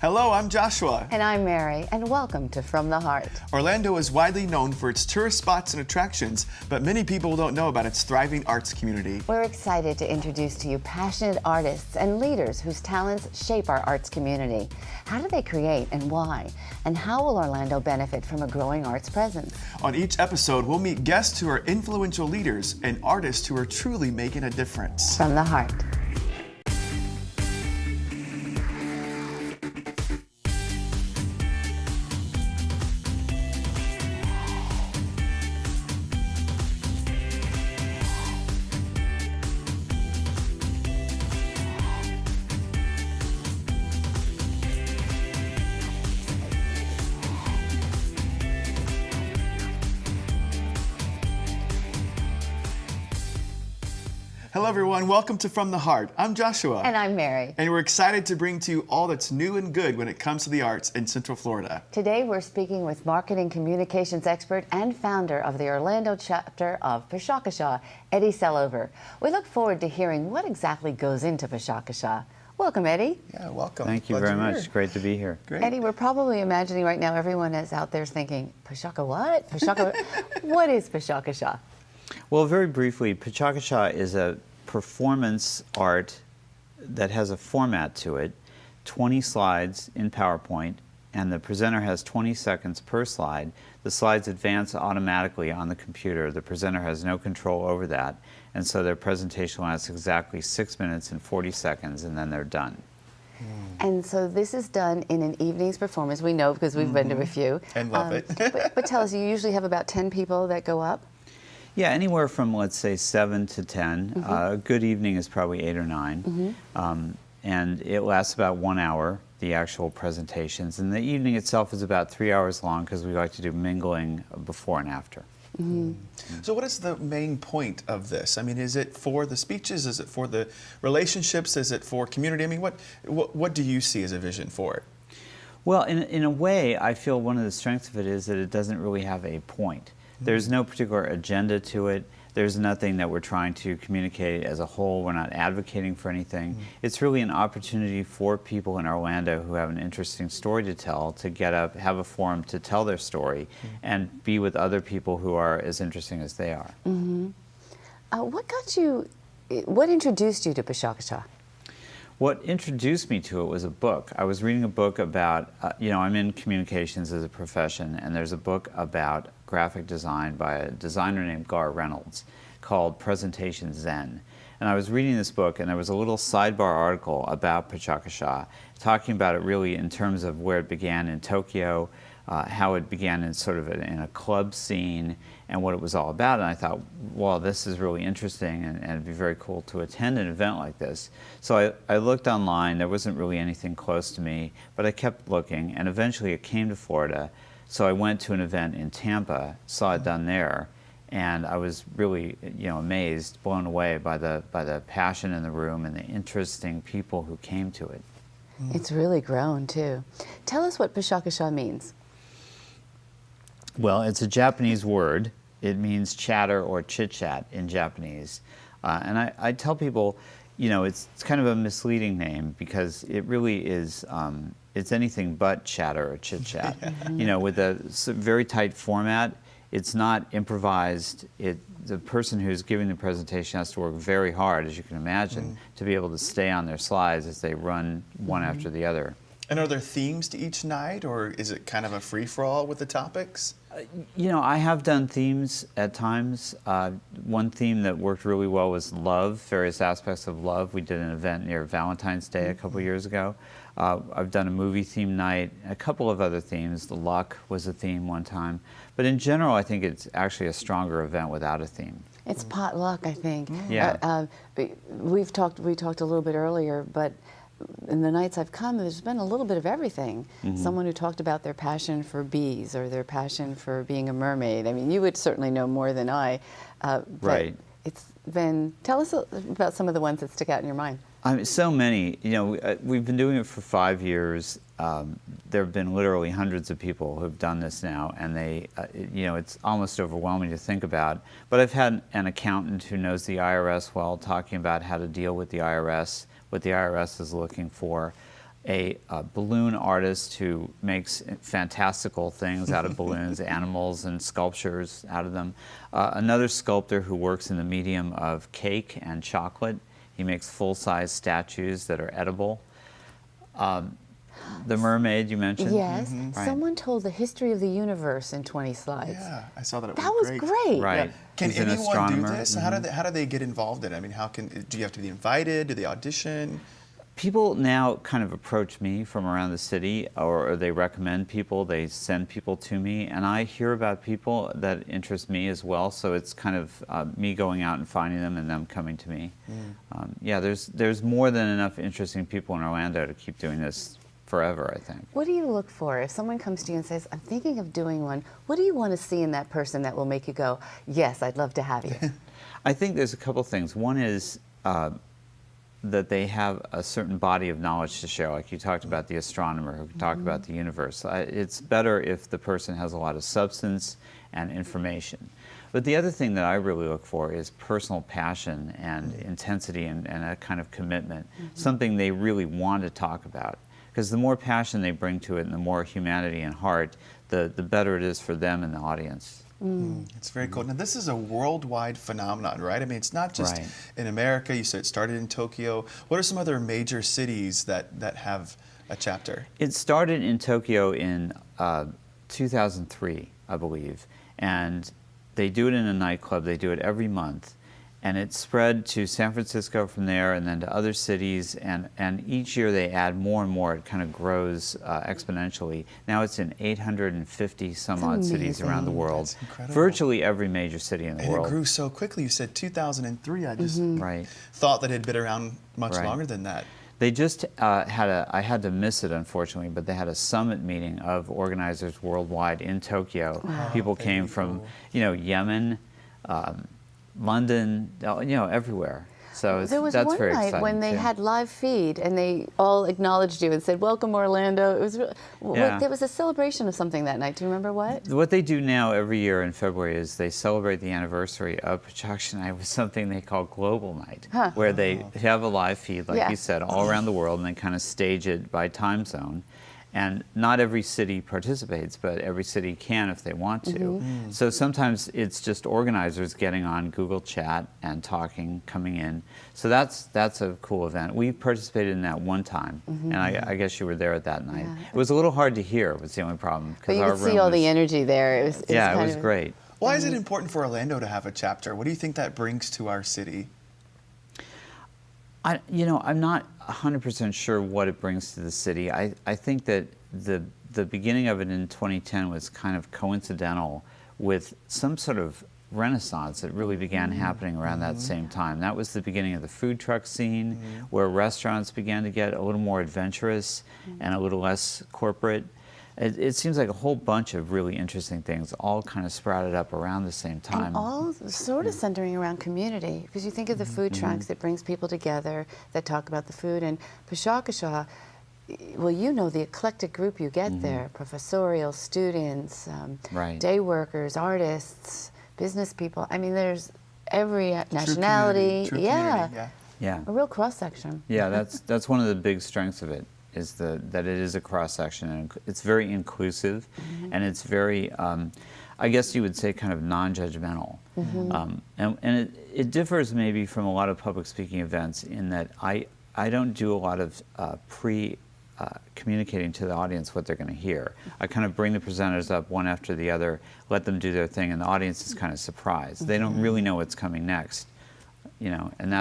Hello, I'm Joshua. And I'm Mary, and welcome to From the Heart. Orlando is widely known for its tourist spots and attractions, but many people don't know about its thriving arts community. We're excited to introduce to you passionate artists and leaders whose talents shape our arts community. How do they create and why? And how will Orlando benefit from a growing arts presence? On each episode, we'll meet guests who are influential leaders and artists who are truly making a difference. From the Heart. Hello, everyone. Welcome to From the Heart. I'm Joshua. And I'm Mary. And we're excited to bring to you all that's new and good when it comes to the arts in Central Florida. Today, we're speaking with marketing communications expert and founder of the Orlando chapter of Pecha, Eddie Sellover. We look forward to hearing what exactly goes into Pecha. Welcome, Eddie. Yeah, welcome. Thank you very much. Great to be here. Great. Eddie, we're probably imagining right now everyone is out there thinking, Pecha what? Pecha, what is Pecha? Well, very briefly, Pecha is a performance art that has a format to it, 20 slides in PowerPoint, and the presenter has 20 seconds per slide. The slides advance automatically on the computer. The presenter has no control over that, and so their presentation lasts exactly 6 minutes and 40 seconds, and then they're done. And so this is done in an evening's performance. We know because we've been to a few. And love it. but tell us, you usually have about 10 people that go up? Yeah, anywhere from, let's say, 7 to 10. A good evening is probably 8 or 9. And it lasts about 1 hour, the actual presentations. And the evening itself is about 3 hours long because we like to do mingling before and after. So what is the main point of this? I mean, is it for the speeches? Is it for the relationships? Is it for community? I mean, what do you see as a vision for it? Well, in a way, I feel one of the strengths of it is that it doesn't really have a point. There's no particular agenda to it. There's nothing that we're trying to communicate as a whole. We're not advocating for anything. It's really an opportunity for people in Orlando who have an interesting story to tell to get up, have a forum to tell their story, and be with other people who are as interesting as they are. What introduced you to Pecha? What introduced me to it was a book. I was reading a book about, I'm in communications as a profession, and there's a book about graphic design by a designer named Gar Reynolds called Presentation Zen. And I was reading this book, and there was a little sidebar article about Pecha, talking about it really in terms of where it began in Tokyo, how it began in sort of in a club scene, and what it was all about. And I thought, well, this is really interesting, and it'd be very cool to attend an event like this. So I looked online. There wasn't really anything close to me, but I kept looking, and eventually it came to Florida. So I went to an event in Tampa, saw it done there, and I was really, amazed, blown away by the passion in the room and the interesting people who came to it. It's really grown, too. Tell us what Pecha means. Well, it's a Japanese word. It means chatter or chit-chat in Japanese. And I tell people, it's kind of a misleading name because it really is, it's anything but chatter or chit-chat. With a very tight format, it's not improvised. The person who's giving the presentation has to work very hard, as you can imagine, to be able to stay on their slides as they run one after the other. And are there themes to each night, or is it kind of a free-for-all with the topics? I have done themes at times. One theme that worked really well was love, various aspects of love. We did an event near Valentine's Day a couple years ago. I've done a movie theme night, a couple of other themes. The luck was a theme one time. But in general, I think it's actually a stronger event without a theme. It's potluck, I think. Yeah. We talked a little bit earlier, but in the nights I've come, there's been a little bit of everything. Someone who talked about their passion for bees or their passion for being a mermaid. I mean, you would certainly know more than I. Right. Tell us about some of the ones that stick out in your mind. So many. We've been doing it for 5 years. There have been literally hundreds of people who've done this now, and it's almost overwhelming to think about. But I've had an accountant who knows the IRS well talking about how to deal with the IRS, what the IRS is looking for. a balloon artist who makes fantastical things out of balloons, animals and sculptures out of them. Another sculptor who works in the medium of cake and chocolate. He makes full-size statues that are edible. The mermaid you mentioned. Yes. Right. Someone told the history of the universe in 20 slides. Yeah, I saw that. It That was great. Right. Yeah. Can He's an anyone do astronomer. this? How do they get involved in it? I mean, do you have to be invited? Do they audition? People now kind of approach me from around the city, or they recommend people, they send people to me, and I hear about people that interest me as well, so it's kind of me going out and finding them and them coming to me. Yeah, there's more than enough interesting people in Orlando to keep doing this forever, I think. What do you look for? If someone comes to you and says, I'm thinking of doing one, what do you want to see in that person that will make you go, yes, I'd love to have you? I think there's a couple things. One is that they have a certain body of knowledge to share, like you talked about the astronomer who can talk about the universe. It's better if the person has a lot of substance and information. But the other thing that I really look for is personal passion and intensity and a kind of commitment, something they really want to talk about. Because the more passion they bring to it and the more humanity and heart, the better it is for them and the audience. It's very cool. Now, this is a worldwide phenomenon, right? I mean, it's not just Right. in America. You said it started in Tokyo. What are some other major cities that have a chapter? It started in Tokyo in 2003, I believe, and they do it in a nightclub. They do it every month, and it spread to San Francisco from there, and then to other cities, and each year they add more and more. It kind of grows exponentially. Now it's in 850 some odd cities around the world. That's incredible. Virtually every major city in the And world. it grew so quickly. You said 2003. I just Right. thought that it had been around much Right. longer than that. They just I had to miss it, unfortunately, but they had a summit meeting of organizers worldwide in Tokyo. People very came from, cool. Yemen, London, everywhere. So There was that's one very night exciting when they too. had live feed and they all acknowledged you and said, welcome Orlando. It was Yeah. there was a celebration of something that night. Do you remember what? What they do now every year in February is they celebrate the anniversary of Pecha Night with something they call Global Night, where they have a live feed, like Yeah. you said, all around the world, and they kind of stage it by time zone. And not every city participates, but every city can if they want to. So sometimes it's just organizers getting on Google Chat and talking, coming in. So that's a cool event. We participated in that one time, and I guess you were there at that night. Yeah. It was a little hard to hear, was the only problem. But you our could see room all the was- energy there. It was Yeah, it kind was of- great. Why is it important for Orlando to have a chapter? What do you think that brings to our city? I'm not 100% sure what it brings to the city. I think that the beginning of it in 2010 was kind of coincidental with some sort of renaissance that really began happening around that same time. That was the beginning of the food truck scene, where restaurants began to get a little more adventurous and a little less corporate. It seems like a whole bunch of really interesting things all kind of sprouted up around the same time. And all sort of centering around community, because you think of the food trucks that brings people together, that talk about the food, and Pecha, well, you know the eclectic group you get there, professorial students, Right. day workers, artists, business people. I mean, there's every True nationality. community, Yeah, Yeah. a real cross-section. Yeah, that's one of the big strengths of it, is that it is a cross-section, and it's very inclusive, and it's very, I guess you would say, kind of non-judgmental. And it differs maybe from a lot of public speaking events in that I don't do a lot of communicating to the audience what they're going to hear. I kind of bring the presenters up one after the other, let them do their thing, and the audience is kind of surprised. They don't really know what's coming next. And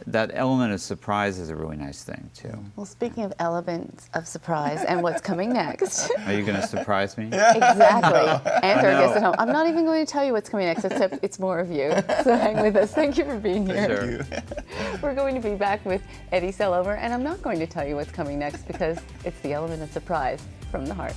that element of surprise is a really nice thing too. Well, speaking of elements of surprise and what's coming next. Are you going to surprise me? Exactly. And our know. guests at home. I'm not even going to tell you what's coming next, except it's more of you. So hang with us. Thank you for being here. Sure. We're going to be back with Eddie Sellover, and I'm not going to tell you what's coming next because it's the element of surprise from the heart.